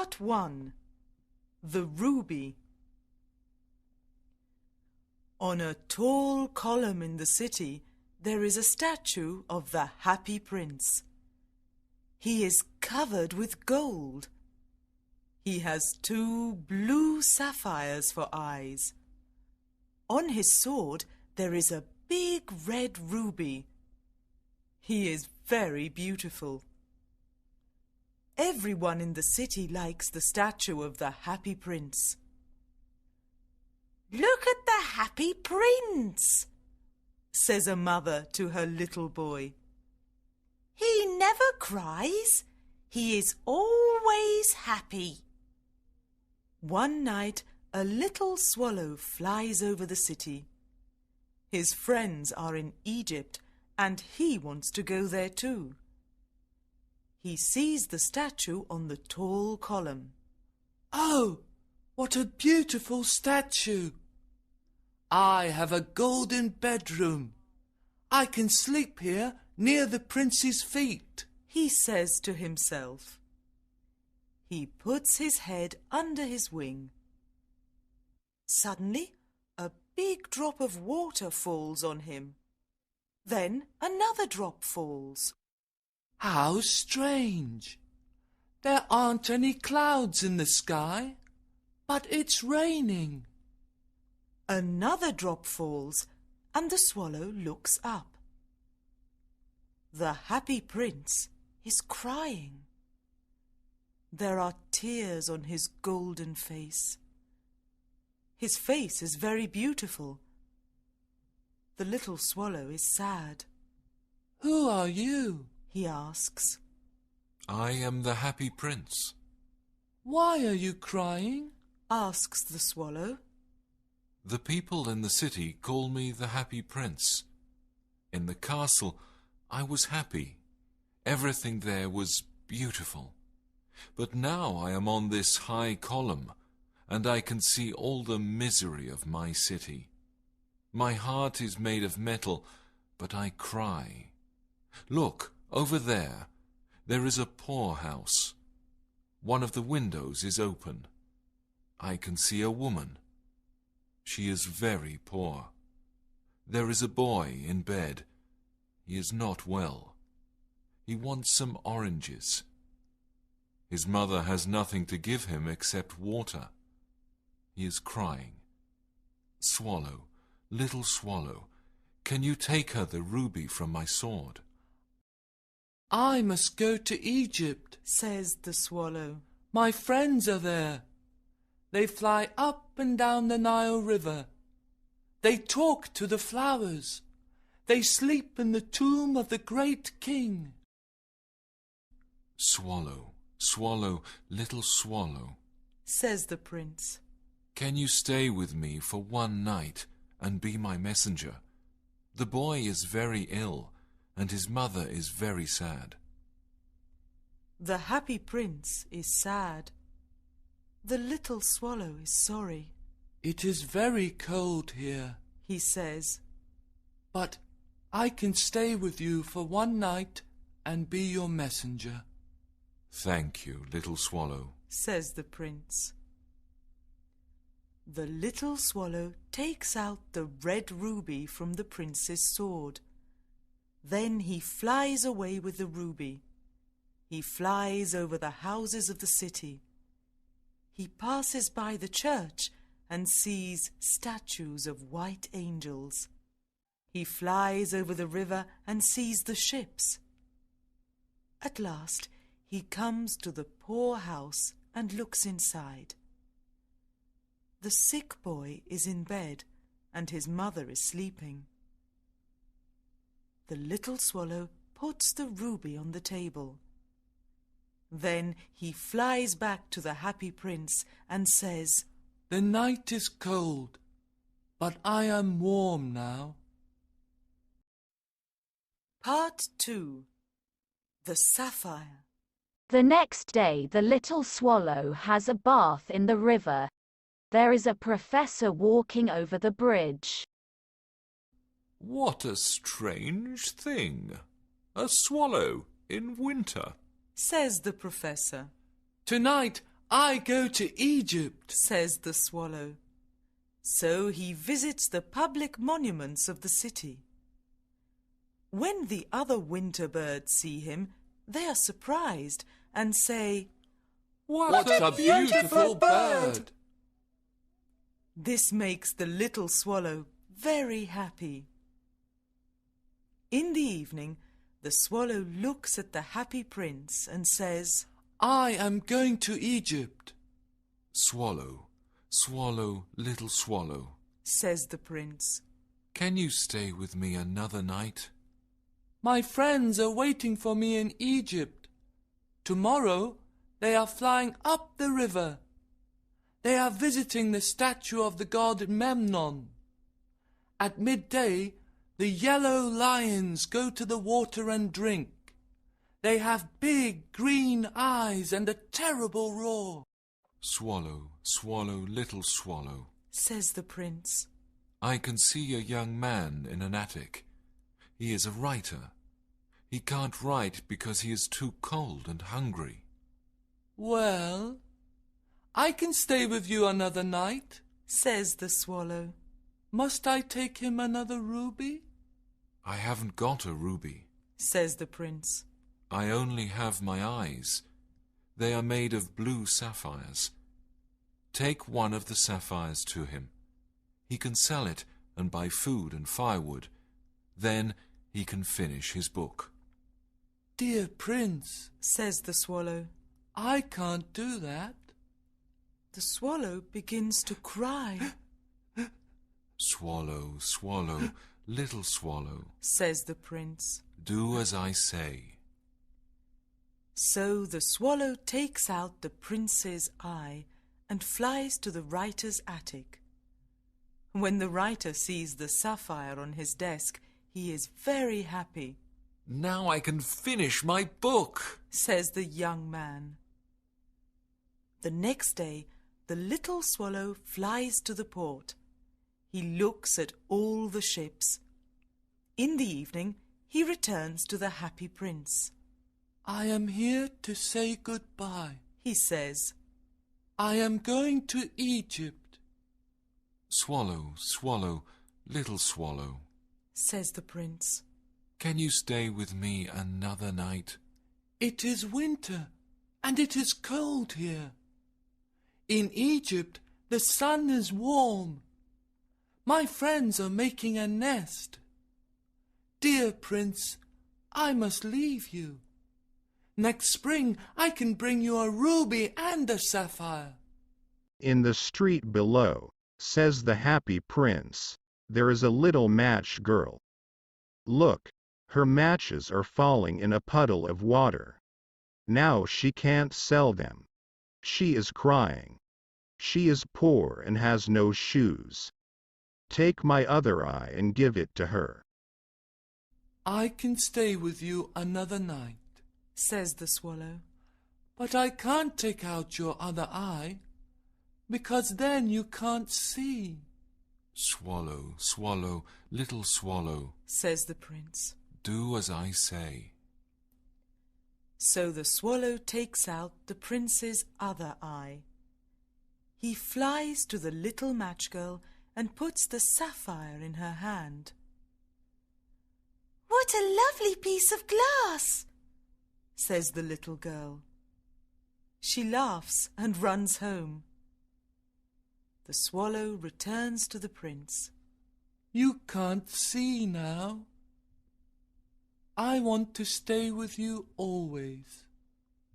Part 1. The Ruby. On a tall column in the city, there is a statue of the Happy Prince. He is covered with gold. He has 2 blue sapphires for eyes. On his sword, there is a big red ruby. He is very beautiful. Everyone in the city likes the statue of the Happy Prince. "Look at the Happy Prince," says a mother to her little boy. "He never cries. He is always happy." One night, a little swallow flies over the city. His friends are in Egypt, and he wants to go there too. He sees the statue on the tall column. "Oh, what a beautiful statue! I have a golden bedroom. I can sleep here near the prince's feet," he says to himself. He puts his head under his wing. Suddenly, a big drop of water falls on him. Then another drop falls. How strange! There aren't any clouds in the sky, but it's raining. Another drop falls, and the swallow looks up. The Happy Prince is crying. There are tears on his golden face. His face is very beautiful. The little swallow is sad. "Who are you?" he asks. "I am the Happy Prince." "Why are you crying?" asks the swallow. "The people in the city call me the Happy Prince. In the castle, I was happy. Everything there was beautiful. But now I am on this high column, and I can see all the misery of my city. My heart is made of metal, but I cry. Look, over there. There is a poor house. One of the windows is open. I can see a woman. She is very poor. There is a boy in bed. He is not well. He wants some oranges. His mother has nothing to give him except water. He is crying. Swallow, little swallow, can you take her the ruby from my sword?" "I must go to Egypt," says the swallow. "My friends are there. They fly up and down the Nile River. They talk to the flowers. They sleep in the tomb of the great king." "Swallow, swallow, little swallow," says the prince. "can you stay with me for one night and be my messenger? The boy is very ill, and his mother is very sad." The Happy Prince is sad. The little swallow is sorry. "It is very cold here," he says. "but I can stay with you for one night and be your messenger." "Thank you, little swallow," says the prince. The little swallow takes out the red ruby from the prince's sword. Then he flies away with the ruby. He flies over the houses of the city. He passes by the church and sees statues of white angels. He flies over the river and sees the ships. At last, he comes to the poor house and looks inside. The sick boy is in bed, and his mother is sleeping. The little swallow puts the ruby on the table. Then he flies back to the Happy Prince and says, "The night is cold, but I am warm now." Part 2. The Sapphire. The next day the little swallow has a bath in the river. There is a professor walking over the bridge. "What a strange thing! A swallow in winter," says the professor. "Tonight I go to Egypt, says the swallow. So he visits the public monuments of the city. When the other winter birds see him, they are surprised and say, What a beautiful bird! This makes the little swallow very happy. In the evening, the swallow looks at the happy prince and says, I am going to Egypt. Swallow, swallow, little swallow, says the prince. can you stay with me another night? My friends are waiting for me in Egypt. Tomorrow they are flying up the river. They are visiting the statue of the god Memnon. At midday, the yellow lions go to the water and drink. They have big green eyes and a terrible roar. Swallow, swallow, little swallow, Says the prince. I can see a young man in an attic. He is a writer. He can't write because he is too cold and hungry. Well, I can stay with you another night. Says the swallow. Must I take him another ruby? I haven't got a ruby. Says the prince. I only have my eyes. They are made of blue sapphires. Take one of the sapphires to him. He can sell it and buy food and firewood. Then he can finish his book. Dear prince, Says the swallow. I can't do that. The swallow begins to cry. Swallow, swallow, little swallow, Says the prince. do as I say. So the swallow takes out the prince's eye and flies to the writer's attic. When the writer sees the sapphire on his desk, he is very happy. Now I can finish my book. Says the young man. The next day, the little swallow flies to the port. He looks at all the ships. In the evening, he returns to the happy prince. I am here to say goodbye. He says, I am going to Egypt. Swallow, swallow, little swallow, says the prince. can you stay with me another night? It is winter, and it is cold here. In Egypt, the sun is warm. My friends are making a nest. Dear prince, I must leave you. Next spring, I can bring you a ruby and a sapphire. In the street below, says the happy prince, there is a little match girl. Look, her matches are falling in a puddle of water. Now she can't sell them. She is crying. She is poor and has no shoes. Take my other eye and give it to her. I can stay with you another night. Says the swallow. But I can't take out your other eye, because then you can't see. Swallow, swallow, little swallow, Says the prince. do as I say. So the swallow takes out the prince's other eye. He flies to the little match girl and puts the sapphire in her hand. What a lovely piece of glass, says the little girl. She laughs and runs home. The swallow returns to the prince. You can't see now. I want to stay with you always.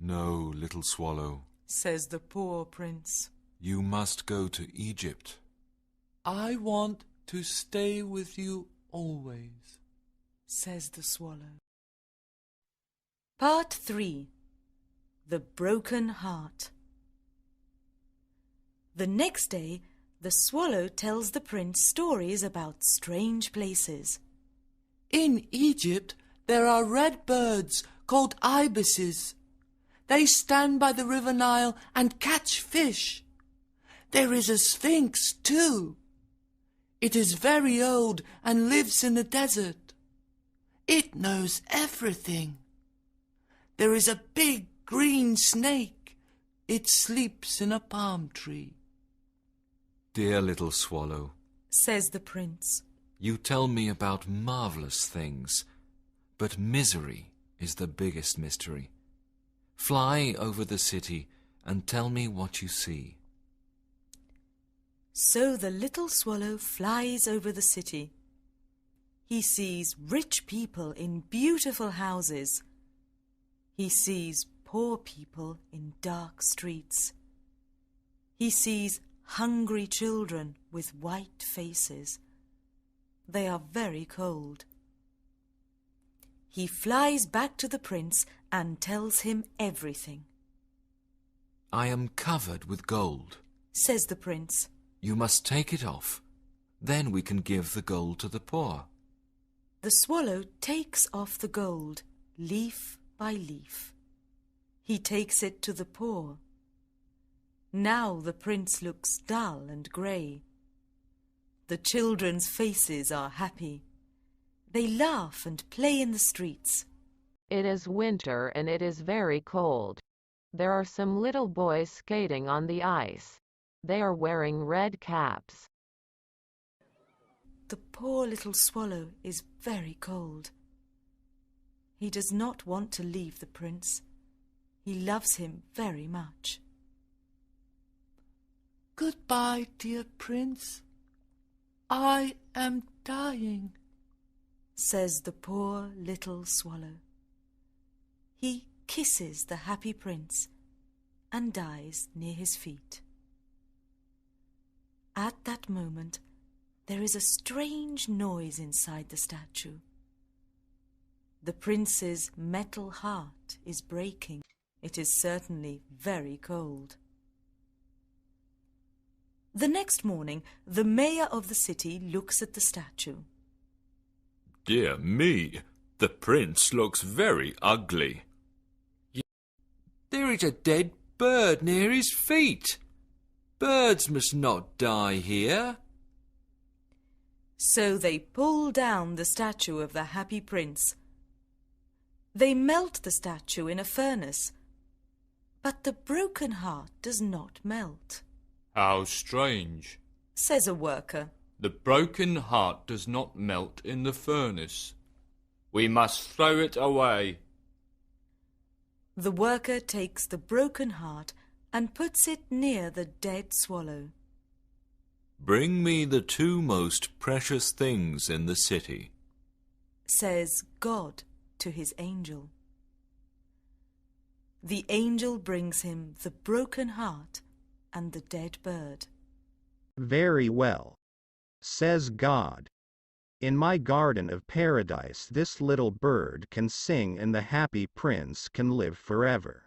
No, little swallow, Says the poor prince. you must go to Egypt. I want to stay with you always. Says the swallow. Part 3. The Broken Heart. The next day, the swallow tells the prince stories about strange places. In Egypt, there are red birds called ibises. They stand by the river Nile and catch fish. There is a sphinx, too. It is very old and lives in the desert. It knows everything. There is a big green snake, It sleeps in a palm tree. Dear little swallow, says the prince. you tell me about marvelous things, but misery is the biggest mystery. Fly over the city and tell me what you see. So the little swallow flies over the city. He sees rich people in beautiful houses. He sees poor people in dark streets. He sees hungry children with white faces. They are very cold. He flies back to the prince and tells him everything. I am covered with gold, says the prince. You must take it off. Then we can give the gold to the poor. The swallow takes off the gold, leaf by leaf. He takes it to the poor. Now the prince looks dull and grey. The children's faces are happy. They laugh and play in the streets. It is winter and it is very cold. There are some little boys skating on the ice. They are wearing red caps. The poor little swallow is very cold. He does not want to leave the prince. He loves him very much. Goodbye, dear prince. I am dying, says the poor little swallow. He kisses the happy prince and dies near his feet. At that moment, there is a strange noise inside the statue. The prince's metal heart is breaking. It is certainly very cold. The next morning, the mayor of the city looks at the statue. Dear me, the prince looks very ugly. There is a dead bird near his feet. Birds must not die here. So they pull down the statue of the happy prince. They melt the statue in a furnace, but the broken heart does not melt. How strange. Says a worker. The broken heart does not melt in the furnace. We must throw it away. The worker takes the broken heart and puts it near the dead swallow. Bring me the two most precious things in the city, says God to his angel. The angel brings him the broken heart and the dead bird. Very well, says God. In my garden of paradise this little bird can sing and the happy prince can live forever.